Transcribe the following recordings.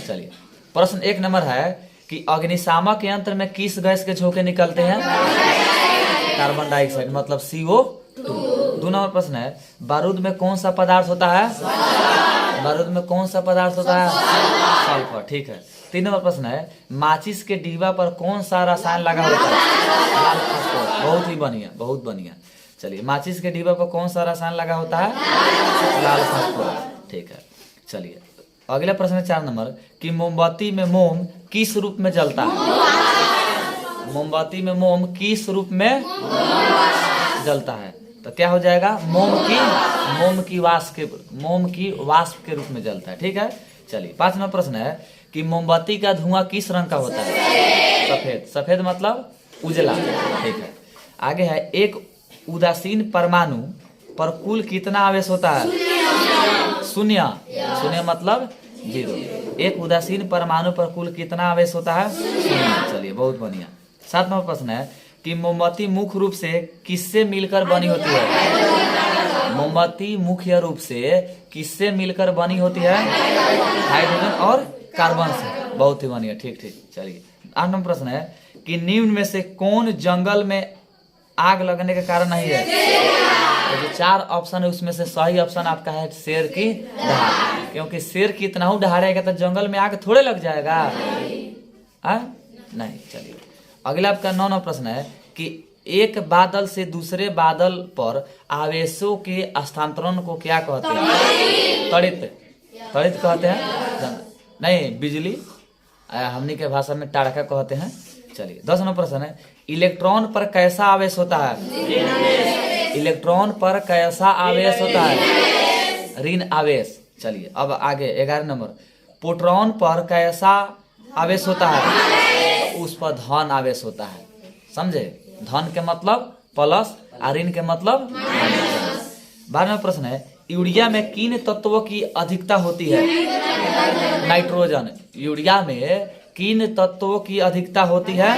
चलिए प्रश्न 1 नंबर है कि अग्निशामक यंत्र में किस गैस के झोंके निकलते हैं? कार्बन डाइऑक्साइड मतलब CO2। 2 नंबर प्रश्न है बारूद में कौन सा पदार्थ होता है? बारूद में कौन सा पदार्थ होता है? सल्फर। ठीक है। 3 नंबर प्रश्न है माचिस के डिब्बा पर कौन सा रसायन लगा होता है? लाल फास्फोरस। बहुत ही बढ़िया, बहुत बढ़िया। चलिए माचिस के डिब्बा पर कौन सा रसायन लगा होता है? लाल फास्फोरस। ठीक है। चलिए अगला प्रश्न है 4 नंबर कि मोमबत्ती में मोम किस रूप में जलता है? मोमबत्ती में मोम किस रूप में जलता है? तो क्या हो जाएगा? मोम की वाष्प के रूप में जलता है। ठीक है। चलिए 5 नंबर प्रश्न है कि मोमबत्ती का धुआं किस रंग का होता है? सफेद। सफेद मतलब उजला। ठीक है। आगे है एक उदासीन परमाणु पर कुल कितना आवेश होता है? शून्य। शून्य मतलब 0। एक उदासीन परमाणु पर कुल कितना आवेश होता है? शून्य। चलिए बहुत बढ़िया। 7 नंबर प्रश्न है कि मोमबत्ती मुख्य रूप से किससे मिलकर बनी होती है? मोमबत्ती मुख्य रूप से किससे मिलकर बनी होती है? हाइड्रोजन और कार्बन से। बहुत ही बढ़िया। ठीक ठीक। चलिए 8 नंबर प्रश्न है कि निम्न में से कौन जंगल में आग लगने का कारण नहीं है? तो जो 4 ऑप्शन है उसमें से सही ऑप्शन आपका है शेर की दहाड़। क्योंकि शेर कितना हो दहाड़ेगा तो जंगल में आग थोड़े लग जाएगा? नहीं। चलिए अगला आपका 9 नंबर प्रश्न है कि एक बादल से दूसरे बादल पर आवेशों के हस्तांतरण को क्या कहते हैं? त्वरित। त्वरित कहते हैं? नहीं, बिजली हमनी के भाषा में ताड़का कहते हैं। चलिए 10 नंबर प्रश्न है इलेक्ट्रॉन पर कैसा आवेश होता है? इलेक्ट्रॉन पर कैसा आवेश होता है? ऋण आवेश। चलिए अब आगे 11 नंबर प्रोटॉन पर कैसा आवेश होता है? उस पर धन आवेश होता है। समझे? धन के मतलब प्लस और ऋण के मतलब माइनस। 12वां प्रश्न है यूरिया में किन तत्वों की अधिकता होती है? नाइट्रोजन। यूरिया में किन तत्वों की अधिकता होती है?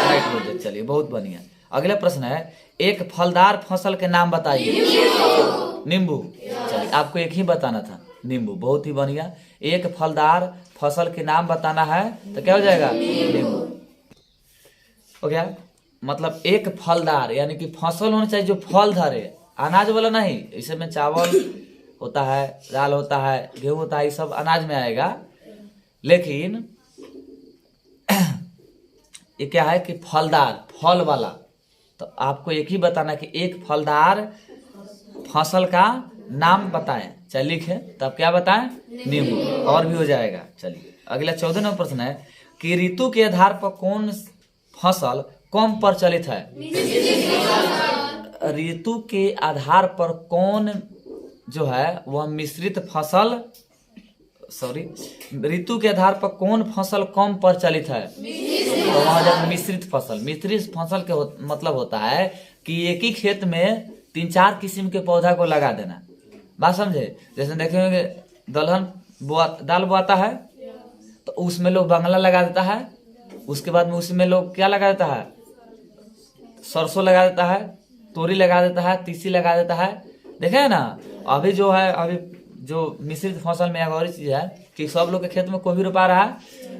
नाइट्रोजन। चलिए बहुत बढ़िया। अगला प्रश्न है एक फलदार फसल के नाम बताइए। नींबू। चलिए आपको एक ही बताना था, नींबू। बहुत ही बढ़िया। एक फलदार फसल के नाम बताना है तो क्या हो जाएगा? नींबू। हो गया। मतलब एक फलदार यानी कि फसल होना चाहिए जो फल धरे, अनाज वाला नहीं। इसे में चावल होता है, दाल होता है, गेहूं होता है, ये सब अनाज में आएगा। लेकिन ये क्या है कि फलदार, फल वाला। तो आपको एक ही बताना कि एक फलदार फसल का नाम बताएं। चलिए लिखे तब क्या बताएं? नींबू। और भी हो जाएगा। चलिए अगला 14 नंबर प्रश्न है कि ऋतु के आधार पर कौन फसल कम प्रचलित है? ऋतु के आधार पर कौन जो है वह मिश्रित फसल, ऋतु के आधार पर कौन फसल कम प्रचलित है? तो वहां जब मिश्रित फसल। मिश्रित फसल के मतलब होता है कि एक ही खेत में 3-4 किस्म के पौधा को लगा देना। बात समझे? जैसे देखेंगे दलहन दाल बोआता है तो उसमें लोग बांग्ला लगा देता है। उसके बाद में उसमें लोग क्या लगा देता है? सरसों लगा देता है, तोरी लगा देता है, तीसी लगा देता है। देखे है ना? अभी जो है, अभी जो मिश्रित फसल में एक और चीज है कि सब लोग के खेत में गोभी रोपा रहा है।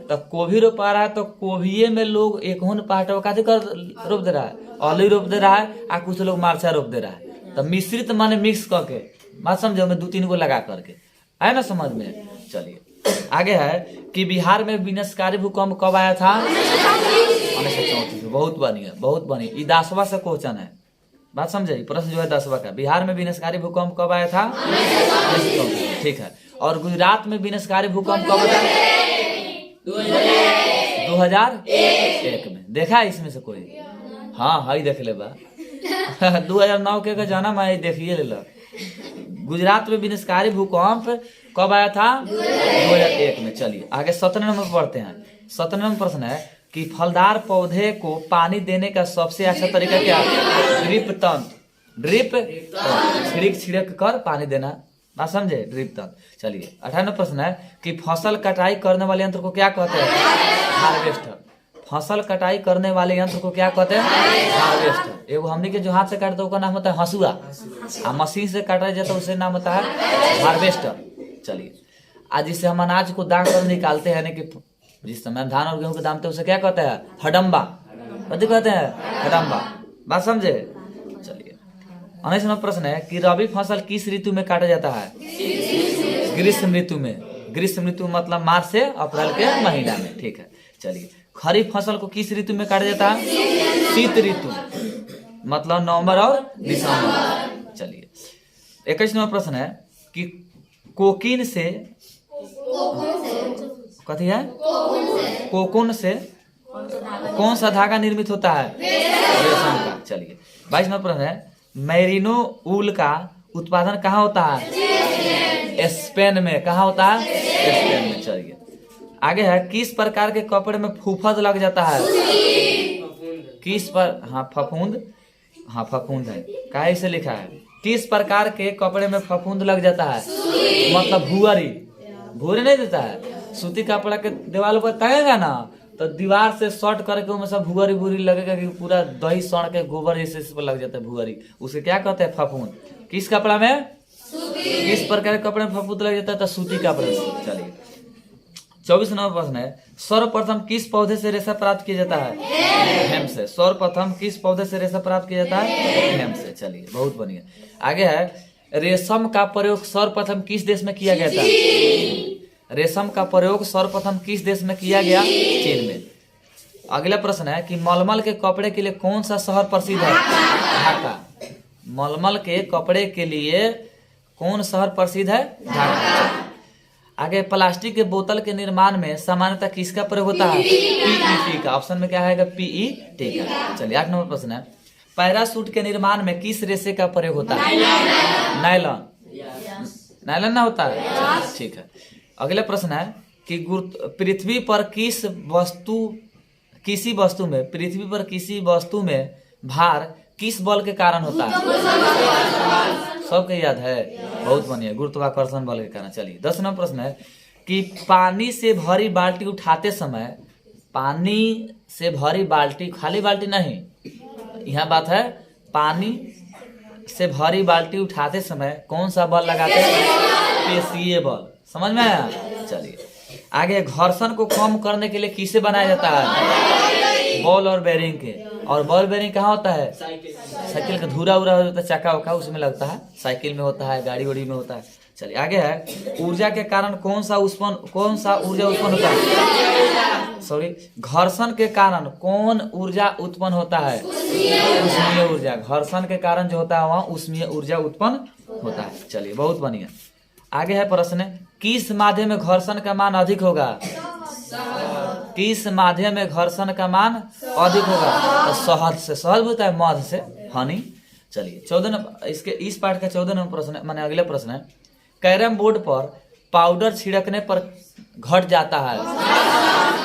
तो गोभी रोपा रहा है तो गोभिये में लोग एक पाटो काफी कर रोप दे रहा है, आलू रोप दे रहा है, और कुछ लोग मरचा रोप दे रहा है। तो मिश्रित माने मिक्स करके, बात समझो, में 2-3 गो लगा करके। है ना समझ में? चलिए आगे है कि बिहार में विनाशकारी भूकंप कब आया था? 1934। बहुत बढ़िया, बहुत बढ़िया। ये 10वां से क्वेश्चन है। बात समझे? प्रश्न जो है 10वां का, बिहार में विनाशकारी भूकंप कब आया था? 1934। ठीक है। और गुजरात में विनाशकारी भूकंप कब आया? 2001 में। देखा है इसमें से कोई? हाँ हाई देख ले बा। 2009 के जन्म है, देखिए ले लो। गुजरात में विनाशकारी भूकंप कब आया था? 2001 में। चलिए आगे 17 नंबर पढ़ते हैं। 17 नंबर प्रश्न है कि फलदार पौधे को पानी देने का सबसे अच्छा तरीका क्या है? ड्रिप तंत्र। ड्रिप छिड़क कर पानी देना। बात समझे? ड्रिप तंत्र। चलिए 18 नंबर प्रश्न है कि फसल कटाई करने वाले यंत्र को क्या कहते हैं? हार्वेस्टर। फसल कटाई करने वाले यंत्र को क्या कहते हैं? हार्वेस्टर। एगो हमने के जो हाथ से काटते उसका नाम होता है हंसुआ, और मशीन से काटा जाता है उससे नाम होता है हार्वेस्टर। चलिए आज जिससे हम अनाज को दाग कर निकालते हैं, यानी कि जिस समय हम धान और गेहूं को दामते हैं उसे क्या कहते हैं? हडम्बा। कथी कहते हैं? हडम्बा। बात समझे? चलिए 19 नंबर प्रश्न है कि रबी फसल किस ऋतु में काटा जाता है? ग्रीष्म ऋतु में। ग्रीष्म ऋतु मतलब मार्च से अप्रैल के महीना में। ठीक है, चलिए खरीफ फसल को किस ऋतु में काटा जाता है? शीत ऋतु, मतलब नवंबर और दिसंबर। चलिए 21 नंबर प्रश्न है कि कोकीन से कथी है? कोकून से कौन सा धागा निर्मित होता है? रेशम का। चलिए 22 नंबर प्रश्न है मैरिनो ऊल का उत्पादन कहाँ होता है? स्पेन में। कहाँ होता है? स्पेन में। चलिए आगे है किस प्रकार के कपड़े में फूफद लग जाता है? किस पर, हाँ फफूंद, हाँ फफूंद है। काहे से लिखा है? किस प्रकार के कपड़े में फफूंद लग जाता है? मतलब भुअरी। भुअरी नहीं देता है, सूती कपड़ा के दीवार पर टंगेगा ना तो दीवार से शॉर्ट करके उसमें सब भुअरी भुअरी लगेगा कि पूरा दही सड़ के गोबर जैसे इस पर लग जाता है भुअरी। उसे क्या कहते हैं? फफूंद। किस कपड़ा में? किस प्रकार के कपड़े में फफूंद लग जाता है? तो सूती कपड़े में। चलिए 24 नंबर प्रश्न है सर्वप्रथम किस पौधे से रेशा प्राप्त किया जाता है? हेम से। सर्वप्रथम किस पौधे से रेशा प्राप्त किया जाता है? हेम से। चलिए बहुत बढ़िया। आगे है रेशम का प्रयोग सर्वप्रथम किस देश में किया गया था? रेशम का प्रयोग सर्वप्रथम किस देश में किया गया? चीन में। अगला प्रश्न है कि मलमल के कपड़े के लिए कौन सा शहर प्रसिद्ध है? ढाका। मलमल के कपड़े के लिए कौन शहर प्रसिद्ध है? ढाका। आगे प्लास्टिक के बोतल के निर्माण में सामान्यतः किसका प्रयोग होता है? पीईटी का। ऑप्शन में क्या आएगा? पीईटी का। चलिए 8 नंबर प्रश्न है पैरासूट के निर्माण में किस रेशे का प्रयोग होता है? नायलॉन। नायलॉन ना होता है? ठीक है। अगला प्रश्न है कि पृथ्वी पर किसी वस्तु में भार किस बल के कारण होता है? सबके याद है? बहुत बढ़िया, गुरुत्वाकर्षण बल के कारण। चलिए 10 नंबर प्रश्न है कि पानी से भरी बाल्टी उठाते समय, पानी से भरी बाल्टी, खाली बाल्टी नहीं, यहाँ बात है पानी से भरी बाल्टी उठाते समय कौन सा बल लगाते हैं? पेशीय बल। समझ में आया? चलिए आगे घर्षण को कम करने के लिए किसे बनाया जाता है? बॉल और बेरिंग के। और बॉल बेरिंग कहाँ होता है? साइकिल का धुरा उरा होता है, चक्का उका उसमें लगता है, साइकिल में होता है, गाड़ी उड़ी में होता है। चलिए आगे है ऊर्जा के कारण कौन सा ऊर्जा उत्पन्न होता है? सॉरी, घर्षण के कारण कौन ऊर्जा उत्पन्न होता है? उष्मीय ऊर्जा। घर्षण के कारण जो होता है वहाँ उष्मीय ऊर्जा उत्पन्न होता है। चलिए बहुत बढ़िया। आगे है प्रश्न किस माध्यम में घर्षण का मान अधिक होगा? किस माध्यम में घर्षण का मान अधिक होगा? तो शहद से। शहद होता है मध से, हनी। चलिए 14 इसके इस पार्ट का 14 नंबर प्रश्न माने अगला प्रश्न है कैरम बोर्ड पर पाउडर छिड़कने पर घट जाता है।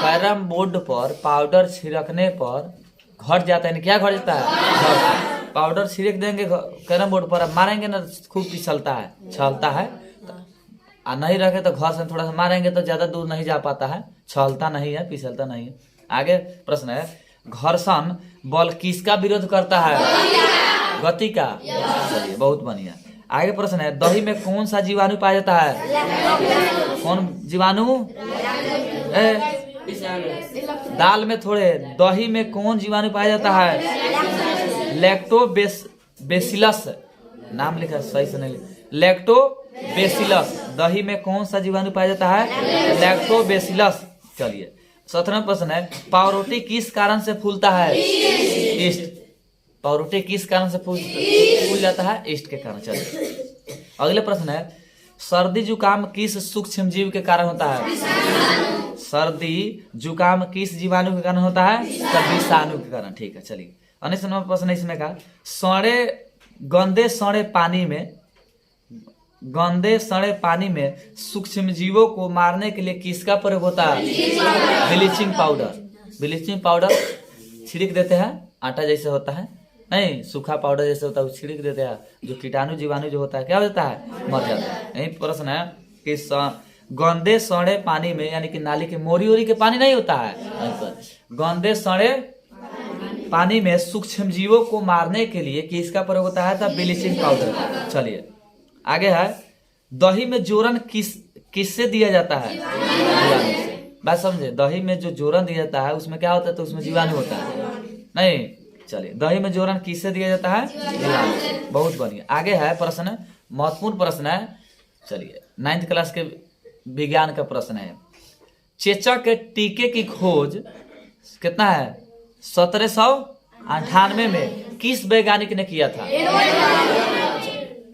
कैरम बोर्ड पर पाउडर छिड़कने पर घट जाता है, क्या घट जाता है? पाउडर छिड़क देंगे कैरम बोर्ड पर, मारेंगे ना खूब फिसलता है, छलता है, और नहीं रखे तो घर से थोड़ा सा मारेंगे तो ज्यादा दूर नहीं जा पाता है, छलता नहीं है, फिसलता नहीं है। आगे प्रश्न है घर्षण बल किसका विरोध करता है? गति का। चलिए बहुत बढ़िया। आगे प्रश्न है दही में कौन सा जीवाणु पाया जाता है? कौन जीवाणु? दाल में थोड़े। दही में कौन जीवाणु पाया जाता है? लैक्टोबैसिलस। नाम लिखा सही से नहीं, लैक्टोबैसिलस। दही में कौन सा जीवाणु पाया जाता है? लैक्टोबैसिलस। चलिए 17वां प्रश्न है पावरोटी किस कारण से फूलता है? ईस्ट। पावरोटी किस कारण से फूल जाता है? ईस्ट के कारण। चलिए अगले प्रश्न है सर्दी जुकाम किस सूक्ष्म जीव के कारण होता है? सर्दी जुकाम किस जीवाणु के कारण होता है? विषाणु के कारण। ठीक है। चलिए 19 नंबर प्रश्न है इसमें का गंदे सड़े पानी में सूक्ष्म जीवों को मारने के लिए किसका प्रयोग होता है? Bleaching powder. ब्लीचिंग पाउडर छिड़क देते हैं, आटा जैसे होता है, नहीं सूखा पाउडर जैसे होता है, वो छिड़क देते हैं, जो कीटाणु जीवाणु जो होता है क्या होता है? मर जाता है। यही प्रश्न है कि गंदे सड़े पानी में, यानी कि नाली के मोरी ओरी के पानी नहीं होता है, गंदे सड़े पानी में सूक्ष्म जीवों को मारने के लिए किसका प्रयोग होता है? तो ब्लीचिंग पाउडर। चलिए आगे है दही में जोरन किससे दिया जाता है? जीवाणु से। बात समझे? दही में जो जोरन दिया जाता है उसमें क्या होता है? तो उसमें जीवाणु होता है नहीं। चलिए, दही में जोरन किससे दिया जाता है? जीवाणु से। बहुत बढ़िया। आगे है प्रश्न, महत्वपूर्ण प्रश्न है। चलिए, 9th क्लास के विज्ञान का प्रश्न है। चेचक के टीके की खोज कितना है? 1798 में किस वैज्ञानिक ने किया था?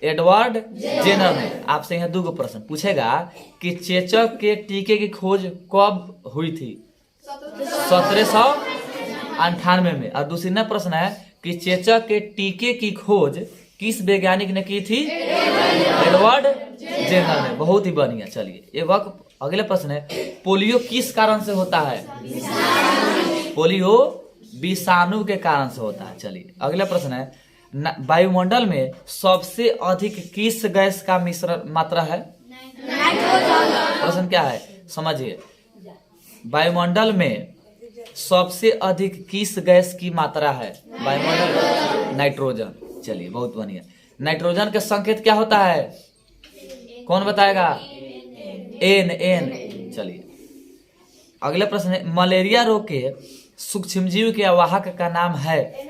एडवर्ड जेनर ने। आपसे यहाँ 2 प्रश्न पूछेगा कि चेचक के टीके की खोज कब हुई थी? 1798 में। और दूसरी प्रश्न है कि चेचक के टीके की खोज किस वैज्ञानिक ने की थी? एडवर्ड जेनर ने। बहुत ही बढ़िया। चलिए, एक अगले प्रश्न है, पोलियो किस कारण से होता है? पोलियो विषाणु के कारण से होता है। चलिए, अगला प्रश्न है, वायुमंडल में सबसे अधिक किस गैस का मिश्रण मात्रा है? प्रश्न क्या है समझिए। वायुमंडल में सबसे अधिक किस गैस की मात्रा है? वायुमंडल नाइट्रोजन। चलिए, बहुत बढ़िया। नाइट्रोजन का संकेत क्या होता है? कौन बताएगा? एन। चलिए, अगला प्रश्न है, मलेरिया रोग के सूक्ष्मजीव के वाहक का नाम है?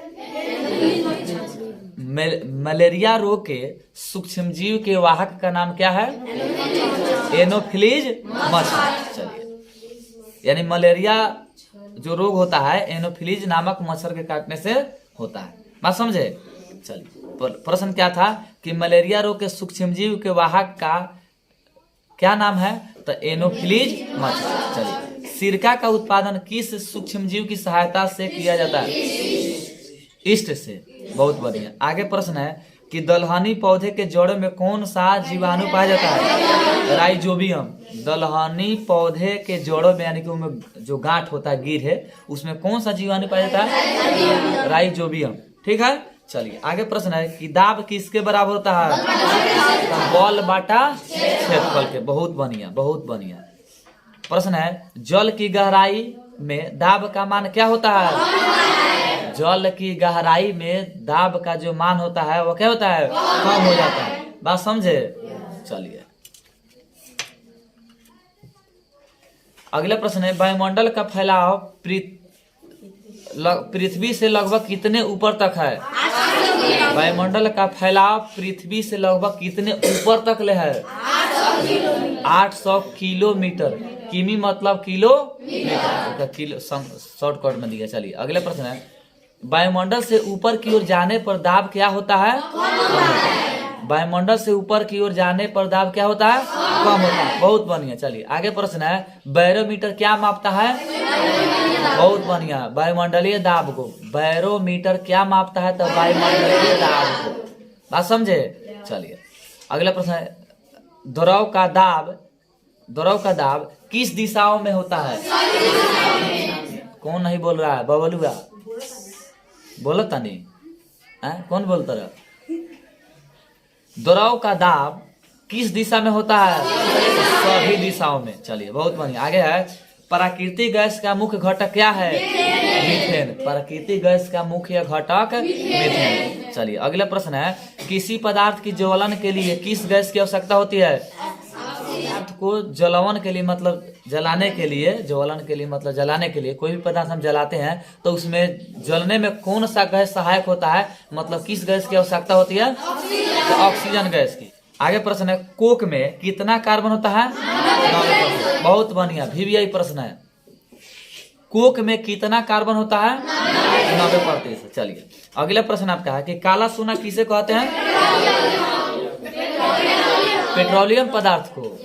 मलेरिया रोग के सूक्ष्मजीव के वाहक का नाम क्या है? एनोफिलीज मच्छर। चलिए, यानी मलेरिया जो रोग होता है एनोफिलीज नामक मच्छर के काटने से होता है। बात समझे? चलिए, प्रश्न क्या था कि मलेरिया रोग के सूक्ष्मजीव के वाहक का क्या नाम है? तो एनोफिलीज मच्छर। चलिए, सिरका का उत्पादन किस सूक्ष्मजीव की सहायता से किया जाता है? ईस्ट से। बहुत बढ़िया। आगे प्रश्न है कि दलहनी पौधे के जड़ में कौन सा जीवाणु पाया जाता है? राइजोबियम। दलहनी पौधे के जड़ों में यानी कि उनमें जो गांठ होता है, गिर है, उसमें कौन सा जीवाणु पाया जाता है? राइजोबियम। ठीक है। चलिए, आगे प्रश्न है कि दाब किसके बराबर होता है? बल बाटा क्षेत्रफल के। बहुत बढ़िया, बहुत बढ़िया। प्रश्न है, जल की गहराई में दाब का मान क्या होता है? जल की गहराई में दाब का जो मान होता है वो क्या होता है? कम हो जाता है। बात समझे? चलिए, अगला प्रश्न है, वायुमंडल का फैलाव पृथ्वी से लगभग कितने ऊपर तक है? वायुमंडल का फैलाव पृथ्वी से लगभग कितने ऊपर तक ले है? 800 किलोमीटर। किमी मतलब किलोमीटर, किलो शॉर्टकट में दिया। चलिए, अगले प्रश्न है, वायुमंडल से ऊपर की ओर जाने पर दाब क्या होता है? वायुमंडल से ऊपर की ओर जाने पर दाब क्या होता है? कम होता है। बहुत बढ़िया। चलिए, आगे प्रश्न है, बैरोमीटर क्या मापता है? बहुत बढ़िया। वायुमंडलीय दाब को। बैरोमीटर क्या मापता है? तो वायुमंडलीय दाब को। बात समझे? चलिए, अगला प्रश्न है, द्रव का दाब किस दिशाओं में होता है? कौन नहीं बोल रहा है? बबलुआ बोलो तनी। कौन बोलता रहा? द्रव का दाब किस दिशा में होता है? सभी दिशाओं में। चलिए, बहुत बढ़िया। आगे है, प्राकृतिक गैस का मुख्य घटक क्या है? मीथेन। प्राकृतिक गैस का मुख्य घटक मीथेन। चलिए, अगला प्रश्न है, किसी पदार्थ की ज्वलन के लिए किस गैस की आवश्यकता होती है? पदार्थ को जलावन के लिए मतलब जलाने के लिए, ज्वलन के लिए मतलब जलाने के लिए, कोई भी पदार्थ हम जलाते हैं तो उसमें जलने में कौन सा गैस सहायक होता है? मतलब किस गैस की आवश्यकता होती है? तो ऑक्सीजन गैस की। आगे प्रश्न है, कोक में कितना कार्बन होता है? 90%। बहुत बढ़िया, VVI प्रश्न है। कोक में कितना कार्बन होता है? 90%। चलिए, अगला प्रश्न आपका है कि काला सोना किसे कहते हैं? पेट्रोलियम पदार्थ को।